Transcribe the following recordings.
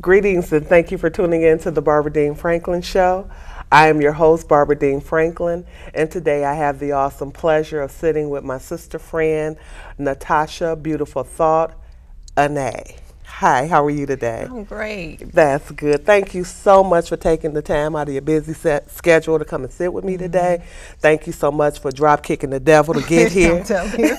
Greetings and thank you for tuning in to the Barbara Dean Franklin Show. I am your host, Barbara Dean Franklin, and today I have the awesome pleasure of sitting with my sister friend, Natasha Beautiful Thought Ane. Hi, how are you today? I'm great. That's good. Thank you so much for taking the time out of your busy schedule to come and sit with me today. Thank you so much for drop kicking the devil to get here. I'm telling you.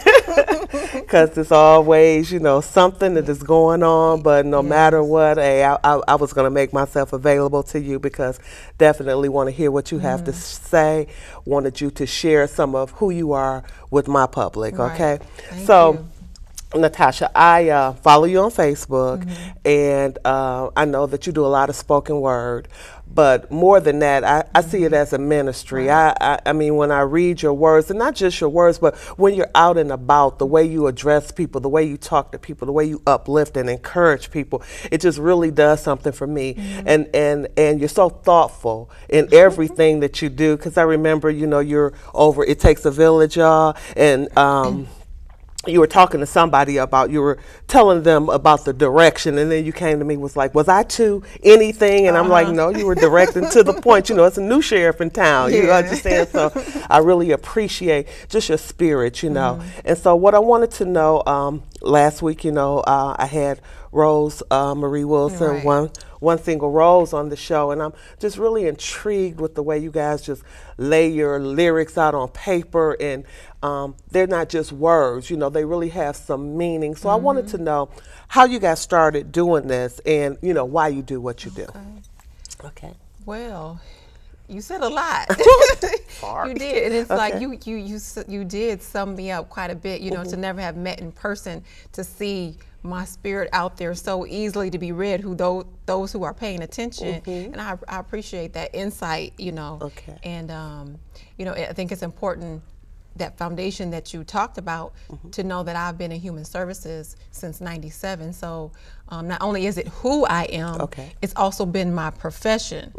Because it's always, something that is going on, but no matter what, hey, I was going to make myself available to you because definitely want to hear what you have to say. Wanted you to share some of who you are with my public, okay? Thank So. you. Natasha, I follow you on Facebook, and I know that you do a lot of spoken word, but more than that, I see it as a ministry. I mean, when I read your words, and not just your words, but when you're out and about, the way you address people, the way you talk to people, the way you uplift and encourage people, it just really does something for me. And you're so thoughtful in everything that you do, because I remember, you're over It Takes a Village, y'all, and you were talking to somebody about, you were telling them about the direction, and then you came to me, was like, was I to anything? And I'm like, no, you were directing to the point. It's a new sheriff in town, you understand? So I really appreciate just your spirit, And so what I wanted to know, last week, I had Rose Marie Wilson, one single Rose on the show, and I'm just really intrigued with the way you guys just lay your lyrics out on paper, and they're not just words, they really have some meaning. So I wanted to know how you guys started doing this, and why you do what you do. Okay. Well, you said a lot. Sorry. You did, and it's like you did sum me up quite a bit. To never have met in person, to see my spirit out there so easily to be read, those who are paying attention, and I appreciate that insight. Okay. And I think it's important, that foundation that you talked about, to know that I've been in human services since '97. So not only is it who I am, it's also been my profession.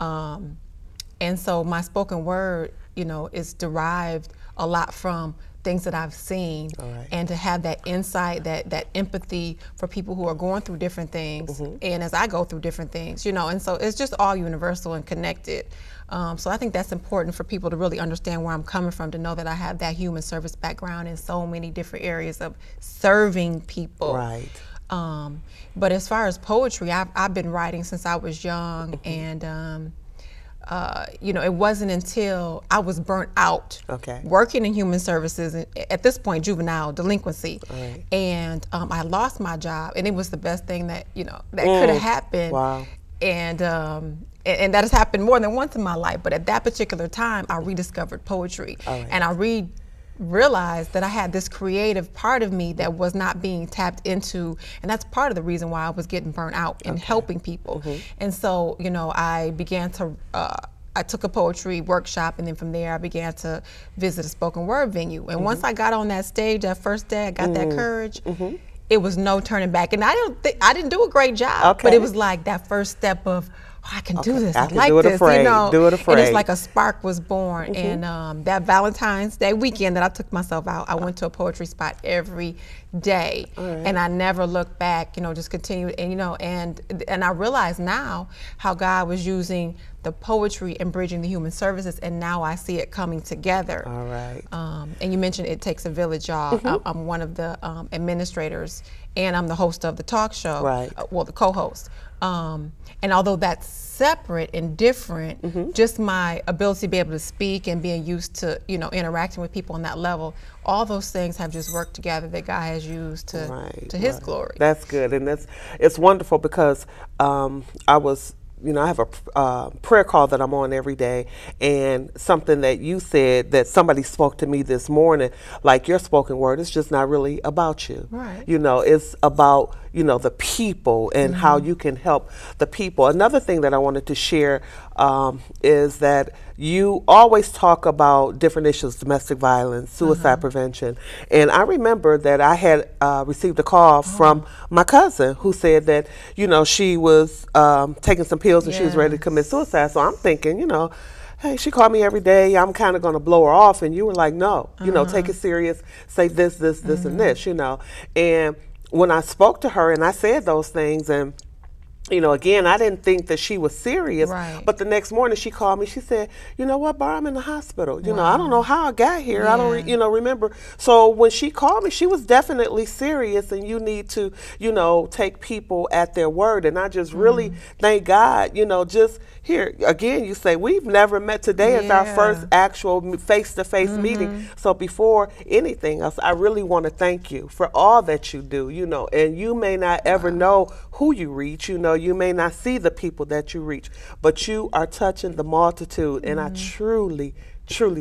And so my spoken word, is derived a lot from things that I've seen, and to have that insight, that empathy for people who are going through different things, and as I go through different things, and so it's just all universal and connected. So I think that's important for people to really understand where I'm coming from, to know that I have that human service background in so many different areas of serving people. Right. But as far as poetry, I've been writing since I was young, and it wasn't until I was burnt out working in human services, and at this point juvenile delinquency, and I lost my job, and it was the best thing that that could have happened. Wow. And that has happened more than once in my life, but at that particular time I rediscovered poetry, and I realized that I had this creative part of me that was not being tapped into, and that's part of the reason why I was getting burnt out in helping people. And so I began to I took a poetry workshop, and then from there I began to visit a spoken word venue, and once I got on that stage that first day, I got that courage. It was no turning back, and I didn't do a great job, but it was like that first step of, I can do this. I like this. Do it afraid. And it's like a spark was born. And that Valentine's Day weekend that I took myself out, I went to a poetry spot every day, and I never looked back. Just continued, and I realize now how God was using the poetry and bridging the human services, and now I see it coming together. All right. And you mentioned It Takes a Village, y'all. I'm one of the administrators, and I'm the host of the talk show. Right. Well, the co-host. And although that's separate and different, just my ability to be able to speak and being used to, interacting with people on that level, all those things have just worked together that God has used to His glory. That's good, and it's wonderful because I was. I have a prayer call that I'm on every day, and something that you said that somebody spoke to me this morning, like your spoken word is just not really about you. Right. It's about, the people and how you can help the people. Another thing that I wanted to share is that you always talk about different issues, domestic violence, suicide prevention. And I remember that I had received a call from my cousin who said that, she was taking some pills and she was ready to commit suicide. So I'm thinking, hey, she called me every day. I'm kind of going to blow her off. And you were like, no, take it serious. Say this, and this, And when I spoke to her and I said those things, and you know, again, I didn't think that she was serious, Right. but the next morning she called me. She said, you know what, Bar, I'm in the hospital. You know, I don't know how I got here. I don't, you know, remember. So when she called me, she was definitely serious, and you need to, you know, take people at their word. And I just really thank God, you know, just here, again, you say, we've never met. Today is our first actual face-to-face meeting. So before anything else, I really want to thank you for all that you do, you know, and you may not ever know who you reach, you know, you may not see the people that you reach, but you are touching the multitude, and I truly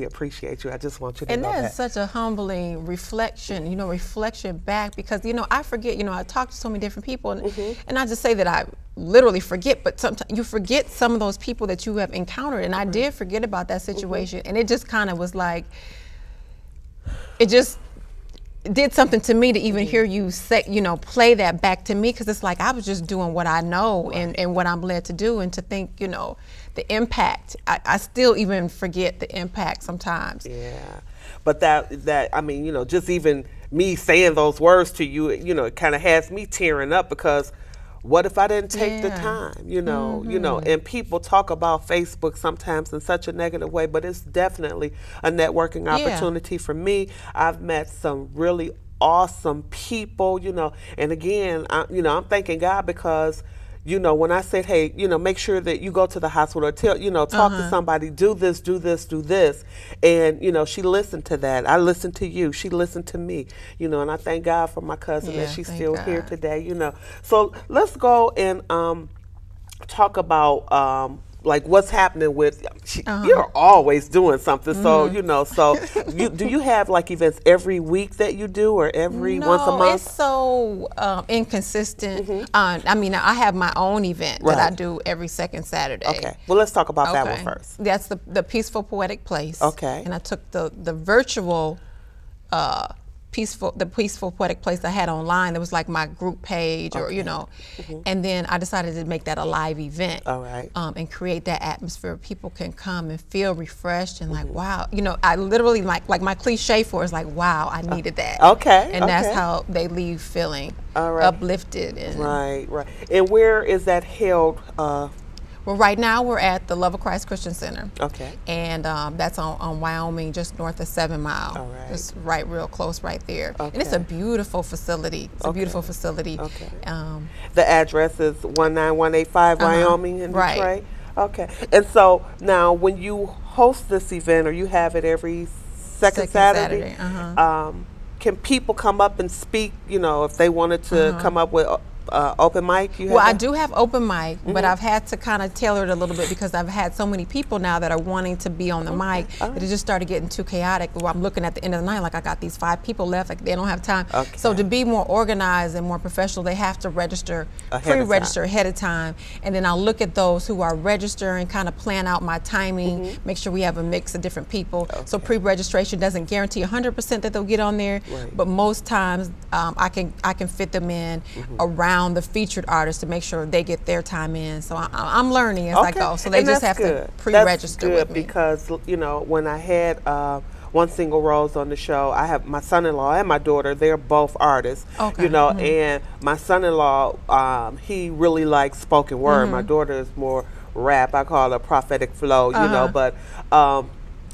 appreciate you. I just want you to know that. And that is such a humbling reflection, you know, reflection back, because, you know, I forget, you know, I talk to so many different people, and I just say that I literally forget, but sometimes you forget some of those people that you have encountered, and I did forget about that situation, and it just kind of was like, it just did something to me to even hear you say, you know, play that back to me, because it's like I was just doing what I know and what I'm led to do, and to think, you know, the impact, I still even forget the impact sometimes. Yeah, but that I mean, you know, just even me saying those words to you, you know, it kind of has me tearing up, because what if I didn't take the time, you know, and people talk about Facebook sometimes in such a negative way, but it's definitely a networking opportunity for me. I've met some really awesome people, you know, and again, you know, I'm thanking God, because you know, when I said, hey, you know, make sure that you go to the hospital, or tell, you know, talk to somebody, do this, do this, do this. And, you know, she listened to that. I listened to you. She listened to me, you know, and I thank God for my cousin that she's still here today, you know. So let's go and talk about like what's happening with, you're always doing something. So, you know, so do you have like events every week that you do, or every once a month? No, it's so inconsistent. I mean, I have my own event that I do every second Saturday. Okay, well, let's talk about that one first. That's the Peaceful Poetic Place. Okay. And I took the virtual Peaceful Poetic Place I had online. That was like my group page, or you know, and then I decided to make that a live event. All right. And create that atmosphere. People can come and feel refreshed and like, wow, you know, I literally like my cliche for is like, wow, I needed that. Okay. And that's how they leave feeling uplifted. And right. And where is that held? Well, right now we're at the Love of Christ Christian Center. Okay. And that's on Wyoming, just north of 7 Mile. All right. It's right real close right there. Okay. And it's a beautiful facility. It's a beautiful facility. Okay. The address is 19185 Wyoming in Detroit? Right. Okay. And so now when you host this event, or you have it every second Saturday, can people come up and speak, you know, if they wanted to come up with open mic? Well, I do have open mic, but I've had to kind of tailor it a little bit, because I've had so many people now that are wanting to be on the mic that it just started getting too chaotic. Where I'm looking at the end of the night, like I got these 5 people left, like they don't have time. So to be more organized and more professional, they have to register, pre-register ahead of time, and then I'll look at those who are registering, kind of plan out my timing, make sure we have a mix of different people. So pre-registration doesn't guarantee 100% that they'll get on there, but most times I can fit them in around the featured artists to make sure they get their time in. So I'm learning as I go. So they just have to pre-register with me. Because, you know, when I had One Single Rose on the show, I have my son-in-law and my daughter. They're both artists, you know, and my son-in-law, he really likes spoken word. My daughter is more rap. I call it prophetic flow, you know, but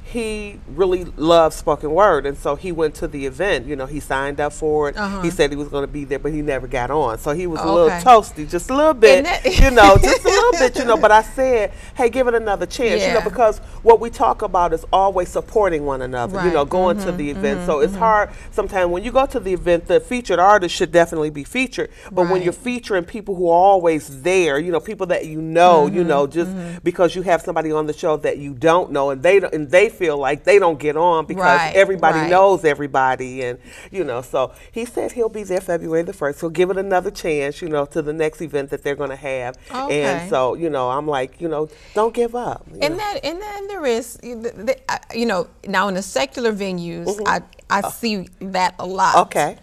he really loves spoken word, and so he went to the event. You know, he signed up for it. He said he was going to be there, but he never got on. So he was a little toasty, just a little bit, you know, just a little bit, you know. But I said, hey, give it another chance, you know, because what we talk about is always supporting one another, you know, going to the event. So it's hard sometimes when you go to the event, the featured artist should definitely be featured. But when you're featuring people who are always there, you know, people that you know, just because you have somebody on the show that you don't know, and they feel like they don't get on because everybody knows everybody, and you know, so he said he'll be there February the 1st. So give it another chance, you know, to the next event that they're going to have. And so, you know, I'm like, you know, don't give up. And then there is, you know, now in the secular venues, I see that a lot. Okay.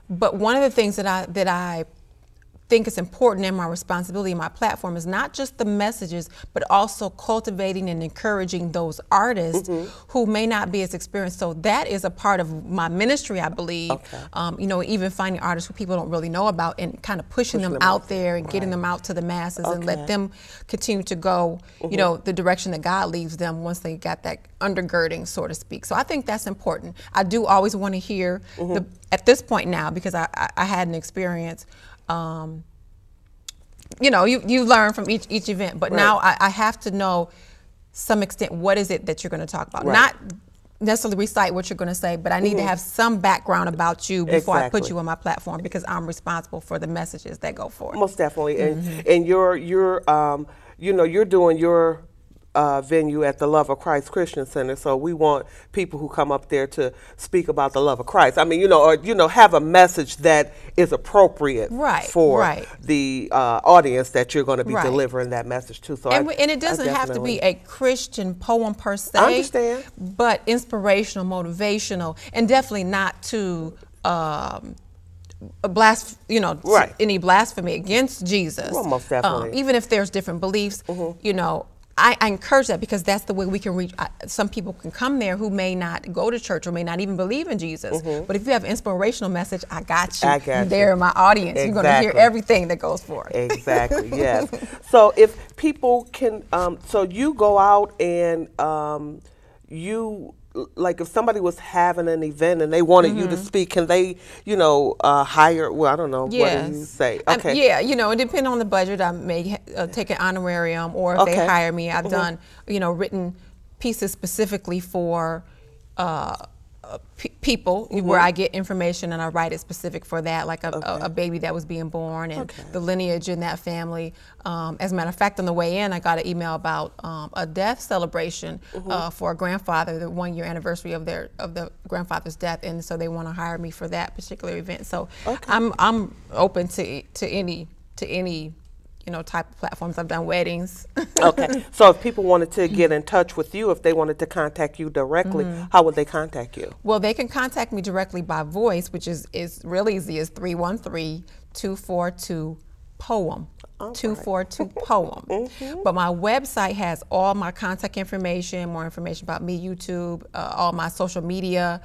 But one of the things that I think it's important, and my responsibility, my platform is not just the messages, but also cultivating and encouraging those artists who may not be as experienced. So that is a part of my ministry, I believe. You know, even finding artists who people don't really know about and kind of pushing them out there and getting them out to the masses and let them continue to go, you know, the direction that God leads them once they got that undergirding, so to speak. So I think that's important. I do always want to hear, at this point now, because I had an experience, you know, you learn from each event, but now I have to know some extent what is it that you're going to talk about. Not necessarily recite what you're going to say, but I need to have some background about you before I put you on my platform, because I'm responsible for the messages that go forth. Most definitely, and you're you know, you're doing your venue at the Love of Christ Christian Center, so we want people who come up there to speak about the love of Christ. I mean, you know, or you know, have a message that is appropriate for the audience that you're going to be delivering that message to. So, and it doesn't have to be a Christian poem per se. I understand, but inspirational, motivational, and definitely not to any blasphemy against Jesus. Well, most definitely. Even if there's different beliefs, you know. I encourage that, because that's the way we can reach. Some people can come there who may not go to church or may not even believe in Jesus. But if you have an inspirational message, I got you. You're there in my audience. You're going to hear everything that goes forth. Exactly, yes. So if people can, so you go out and you, like if somebody was having an event and they wanted you to speak, can they, you know, hire, well, I don't know, what do you say? Okay. Yeah, you know, depending on the budget, I may take an honorarium, or if they hire me, I've done, you know, written pieces specifically for people where I get information and I write it specific for that, like a baby that was being born and the lineage in that family. As a matter of fact, on the way in, I got an email about a death celebration for a grandfather, the 1-year anniversary of the grandfather's death, and so they want to hire me for that particular event. So I'm open to any you know, type of platforms. I've done weddings. Okay. So if people wanted to get in touch with you, if they wanted to contact you directly, how would they contact you? Well, they can contact me directly by voice, which is real easy. It's 313-242-POEM. 242-POEM. But my website has all my contact information, more information about me, YouTube, all my social media,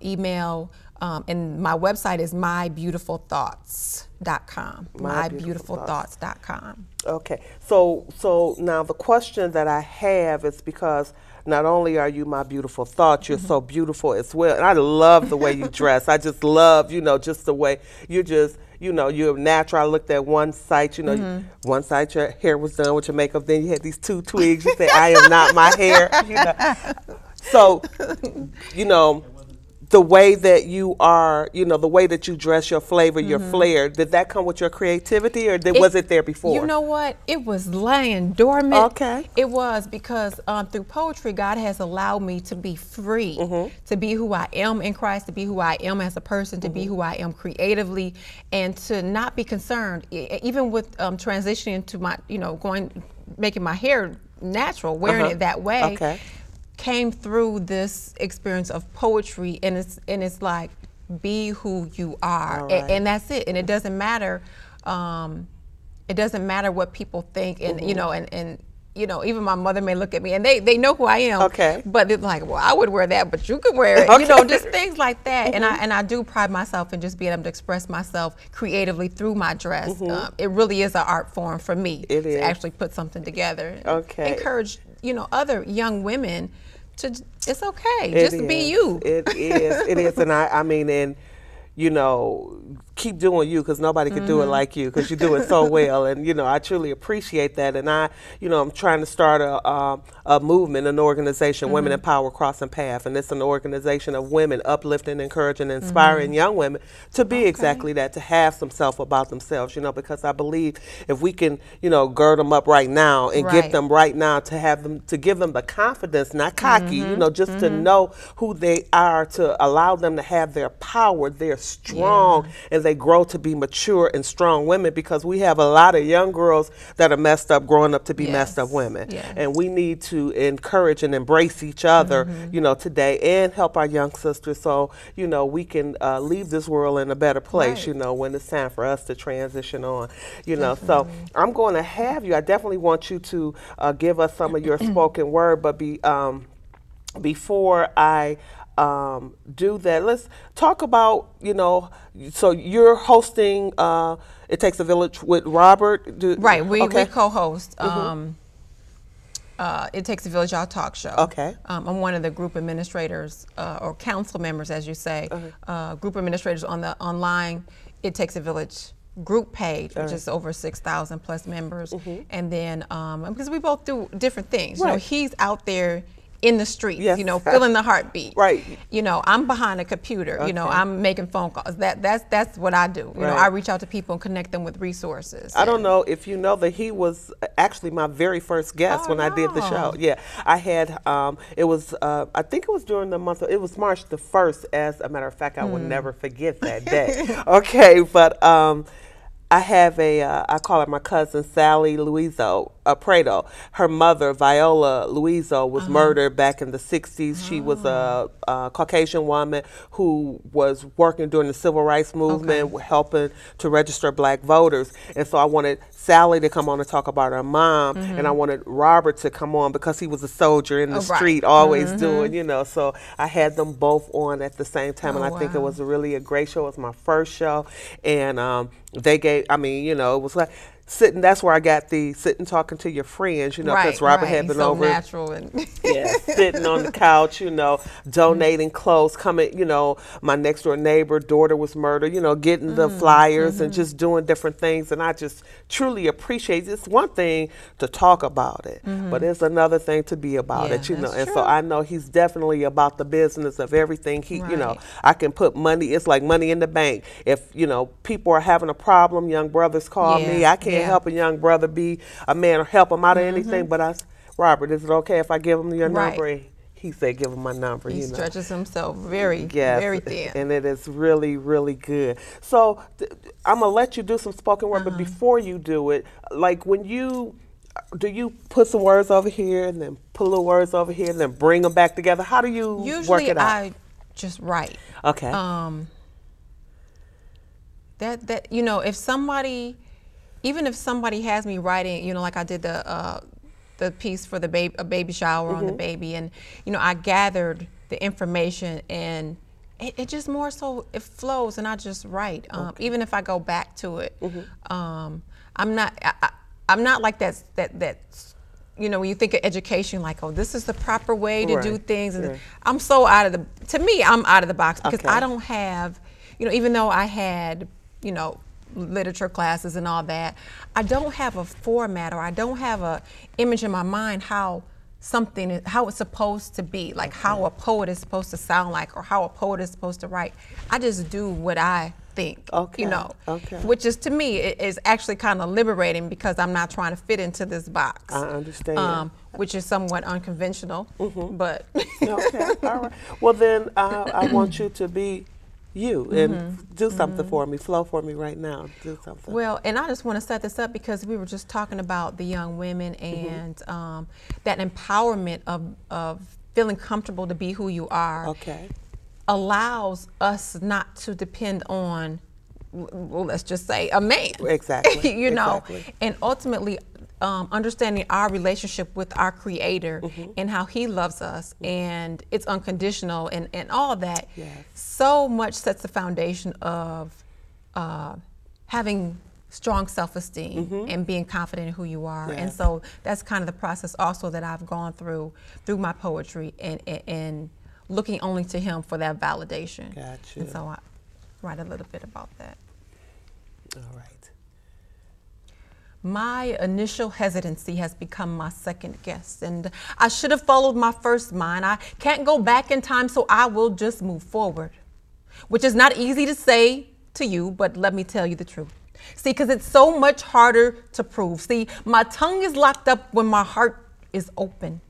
email, and my website is mybeautifulthoughts.com. mybeautifulthoughts.com. Okay, so now the question that I have is, because not only are you my beautiful thoughts, you're so beautiful as well. And I love the way you dress. I just love, you know, just the way you just, you know, you're natural. I looked at one site, you know, one site your hair was done with your makeup. Then you had these 2 twigs. You say, I am not my hair. You know. So, you know, the way that you are, you know, the way that you dress, your flavor, your flair, did that come with your creativity, or was it there before? You know what? It was laying dormant. Okay. It was, because through poetry, God has allowed me to be free, to be who I am in Christ, to be who I am as a person, to be who I am creatively, and to not be concerned, even with transitioning to my, you know, making my hair natural, wearing it that way. Okay. Came through this experience of poetry, and it's like, be who you are, and that's it. And it doesn't matter. It doesn't matter what people think, and you know, and you know, even my mother may look at me, and they know who I am. Okay. But they're like, well, I would wear that, but you could wear it. You know, just things like that. And I do pride myself in just being able to express myself creatively through my dress. It really is an art form for me to actually put something together. Okay. Encourage, you know, other young women to, it's okay, just be you. It is, and I mean, and you know, keep doing you, because nobody can do it like you, because you do it so well. And, you know, I truly appreciate that. And I'm trying to start a movement, an organization, Women in Power Crossing Path. And it's an organization of women uplifting, encouraging, inspiring young women to be exactly that, to have some self about themselves, you know, because I believe if we can, you know, gird them up right now and get them right now, to have them, to give them the confidence, not cocky, you know, just to know who they are, to allow them to have their power, their strong, and they grow to be mature and strong women, because we have a lot of young girls that are messed up growing up to be messed up women. And we need to encourage and embrace each other, you know, today, and help our young sisters so, you know, we can leave this world in a better place, you know, when it's time for us to transition on, you know. So I'm going to have you, I definitely want you to give us some of your spoken word, but before I do that, let's talk about, you know, so you're hosting It Takes a Village with Robert. Right, we co-host It Takes a Village, our talk show. Okay. I'm one of the group administrators, or council members, as you say, group administrators on the online It Takes a Village group page, which is over 6,000 plus members. And then, because we both do different things, you know, he's out there in the streets, you know, feeling the heartbeat. You know, I'm behind a computer, you know, I'm making phone calls. That's what I do. You know, I reach out to people and connect them with resources. I don't know if you know that he was actually my very first guest when I did the show. Yeah, I had, it was, I think it was during the month, it was March the 1st, as a matter of fact. I will never forget that day. Okay, but I have I call her my cousin, Sally Louiso Prado. Her mother, Viola Louiso, was murdered back in the 60s. She was a Caucasian woman who was working during the Civil Rights Movement, helping to register black voters. And so I wanted Sally to come on and talk about her mom, and I wanted Robert to come on because he was a soldier in the street, always doing, you know. So I had them both on at the same time, and I think it was really a great show. It was my first show, and they gave, I mean, you know, it was like sitting, that's where I got the sitting talking to your friends, you know, because Robert had been over. Natural and sitting on the couch, you know, donating clothes, coming, you know, my next door neighbor, daughter was murdered, you know, getting the flyers and just doing different things. And I just truly appreciate it. It's one thing to talk about it, but it's another thing to be about it, you know. And so I know he's definitely about the business of everything. He, you know, I can put money, it's like money in the bank. If, you know, people are having a problem, young brothers call me. I can't help a young brother be a man or help him out of anything, but Robert, is it okay if I give him your number? He said, give him my number. He stretches himself very thin. And it is really, really good. So I'm going to let you do some spoken word, but before you do it, like when do you put some words over here and then pull little words over here and then bring them back together? How do you work it out? Usually I just write. Okay. That you know, if somebody, even if somebody has me writing, you know, like I did the piece for the baby shower on the baby, and you know, I gathered the information, and it just more so it flows, and I just write. Even if I go back to it, I'm not like that. You know, when you think of education, like, oh, this is the proper way to do things, and I'm so out of the. To me, I'm out of the box because I don't have, you know, even though I had, you know, literature classes and all that, I don't have a format, or I don't have a image in my mind how it's supposed to be, like how a poet is supposed to sound like, or how a poet is supposed to write. I just do what I think, you know, which is, to me, it is actually kind of liberating because I'm not trying to fit into this box. I understand. Which is somewhat unconventional, but. Okay, all right. Well, then I want you to be you and do something for me, flow for me right now, do something. Well, and I just want to set this up because we were just talking about the young women and that empowerment of feeling comfortable to be who you are allows us not to depend on, well, let's just say a man. Exactly. You know, and ultimately understanding our relationship with our Creator and how He loves us and it's unconditional and all that, so much sets the foundation of having strong self-esteem and being confident in who you are. And so that's kind of the process also that I've gone through my poetry and looking only to Him for that validation. Gotcha. And so I write a little bit about that. All right. My initial hesitancy has become my second guess, and I should have followed my first mind. I can't go back in time, so I will just move forward, which is not easy to say to you, but let me tell you the truth. See, because it's so much harder to prove. See, my tongue is locked up when my heart is open.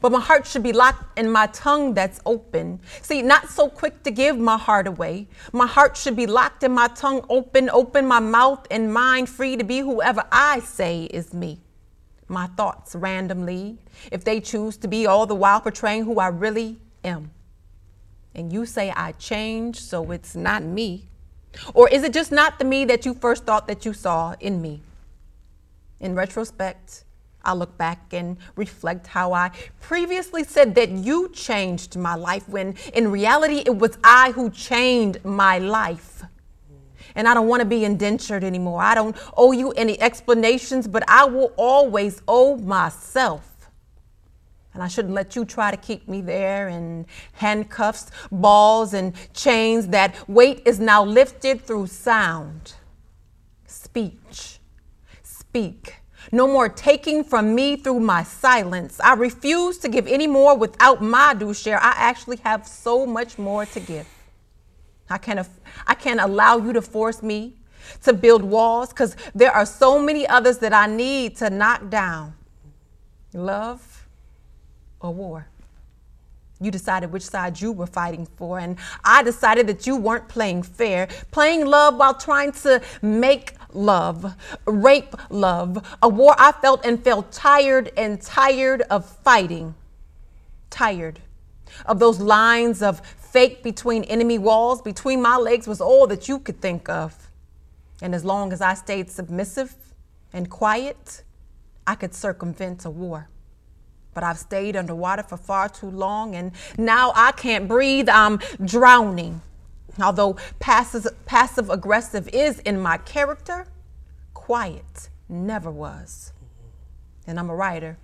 But my heart should be locked in my tongue that's open. See, not so quick to give my heart away. My heart should be locked in my tongue open, open my mouth and mind free to be whoever I say is me. My thoughts randomly, if they choose to be, all the while portraying who I really am. And you say I changed, so it's not me. Or is it just not the me that you first thought that you saw in me? In retrospect, I look back and reflect how I previously said that you changed my life, when in reality it was I who changed my life. And I don't want to be indentured anymore. I don't owe you any explanations, but I will always owe myself. And I shouldn't let you try to keep me there in handcuffs, balls, and chains. That weight is now lifted through sound, speech, speak. No more taking from me through my silence. I refuse to give any more without my due share. I actually have so much more to give. I can't allow you to force me to build walls, because there are so many others that I need to knock down. Love or war? You decided which side you were fighting for, and I decided that you weren't playing fair, playing love while trying to make love, rape love, a war I felt and felt tired of fighting, tired of those lines of fake between enemy walls. Between my legs was all that you could think of. And as long as I stayed submissive and quiet, I could circumvent a war. But I've stayed underwater for far too long, and now I can't breathe. I'm drowning. Although passive aggressive is in my character, quiet never was. And I'm a writer,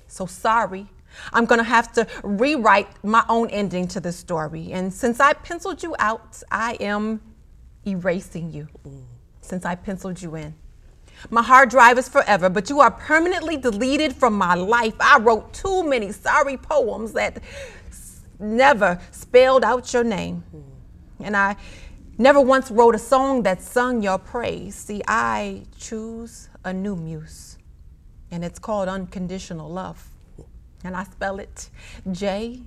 so sorry. I'm gonna have to rewrite my own ending to the story. And since I penciled you out, I am erasing you. Since I penciled you in. My hard drive is forever, but you are permanently deleted from my life. I wrote too many sorry poems that never spelled out your name. And I never once wrote a song that sung your praise. See, I choose a new muse, and it's called Unconditional Love. And I spell it J-E-S-U-S.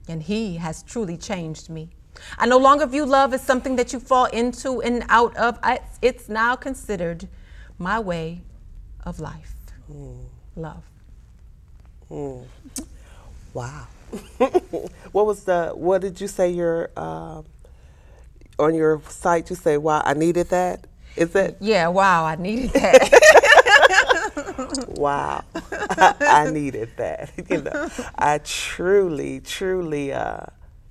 And he has truly changed me. I no longer view love as something that you fall into and out of. It's now considered my way of life. Love. Wow. What did you say on your site? You say, wow, I needed that? Is it? Yeah, wow, I needed that. Wow, I needed that. I truly,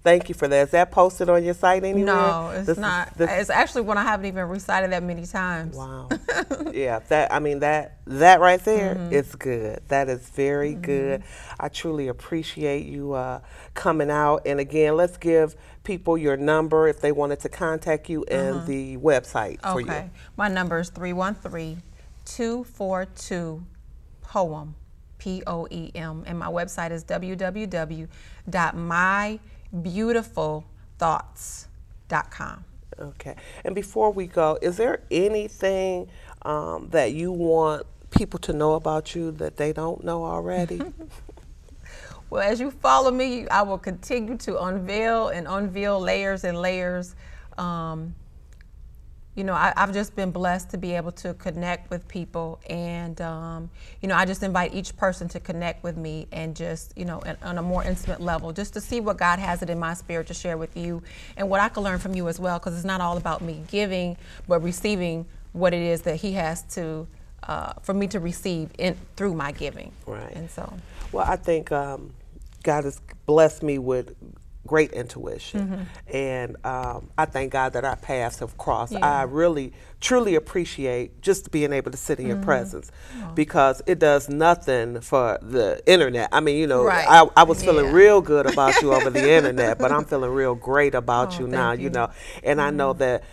thank you for that. Is that posted on your site anywhere? No, it's not. It's actually one I haven't even recited that many times. Wow. Yeah, that right there is good. That is very good. I truly appreciate you coming out. And again, let's give people your number if they wanted to contact you and the website for you. Okay. My number is 313-242-POEM, P-O-E-M. And my website is www.mybeautifulthoughts.com. Okay. And before we go, is there anything that you want people to know about you that they don't know already? Well, as you follow me, I will continue to unveil layers and layers. You know, I've just been blessed to be able to connect with people, and you know, I just invite each person to connect with me, and just, you know, on a more intimate level, just to see what God has it in my spirit to share with you, and what I can learn from you as well, because it's not all about me giving, but receiving what it is that He has to for me to receive through my giving. Right. And so, well, I think God has blessed me with great intuition, and I thank God that our paths have crossed. Yeah. I really, truly appreciate just being able to sit in your presence, because it does nothing for the internet. I mean, you know, I was feeling real good about you over the internet, but I'm feeling real great about you now, you know, and I know that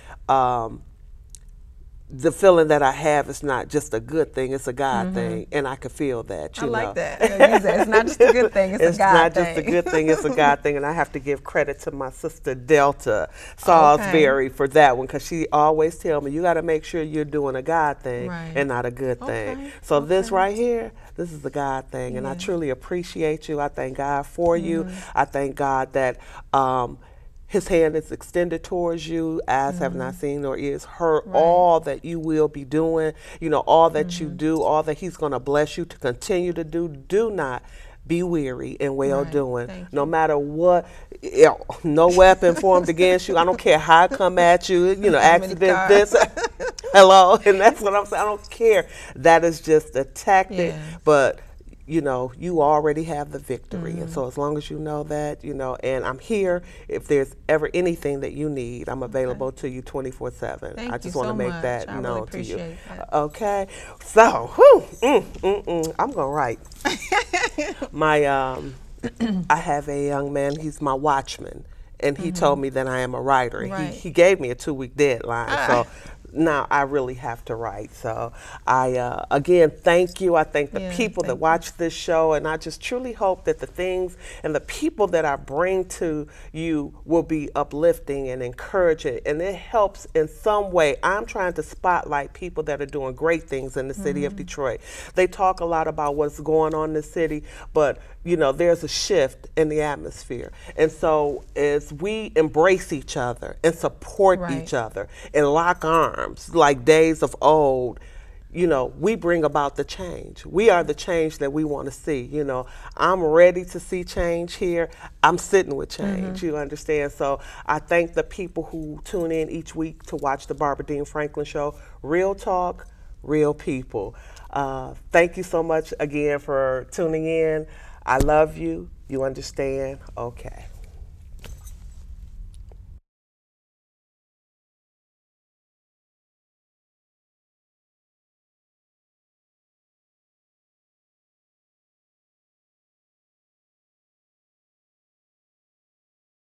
the feeling that I have is not just a good thing, it's a God thing, and I can feel that, you know. I like that. It's not just a good thing, it's a God thing. It's not just a good thing, it's a God thing, and I have to give credit to my sister Delta Salisbury for that one, because she always tell me, you got to make sure you're doing a God thing and not a good thing. So this right here, this is a God thing, and I truly appreciate you. I thank God for you. I thank God that His hand is extended towards you, eyes have not seen nor ears heard all that you will be doing, you know, all that you do, all that He's going to bless you to continue to do. Do not be weary in well doing. No matter what, no weapon formed against you. I don't care how it come at you, you know, accident, this, hello, and that's what I'm saying. I don't care. That is just a tactic, but you know, you already have the victory. And so as long as you know that, you know, and I'm here, if there's ever anything that you need, I'm available to you 24/7. I just want to make that known to you. Okay. So, I'm going to write. My, I have a young man, he's my watchman, and he told me that I am a writer. He gave me a 2-week deadline. So now I really have to write. So I, again, thank you. I thank the people that watch this show, and I just truly hope that the things and the people that I bring to you will be uplifting and encouraging, and it helps in some way. I'm trying to spotlight people that are doing great things in the city of Detroit. They talk a lot about what's going on in the city, but you know, there's a shift in the atmosphere. And so as we embrace each other and support each other and lock arms like days of old, you know, we bring about the change. We are the change that we want to see. You know, I'm ready to see change here. I'm sitting with change, you understand? So I thank the people who tune in each week to watch the Barbara Dean Franklin Show. Real talk, real people. Thank you so much again for tuning in. I love you. You understand? Okay.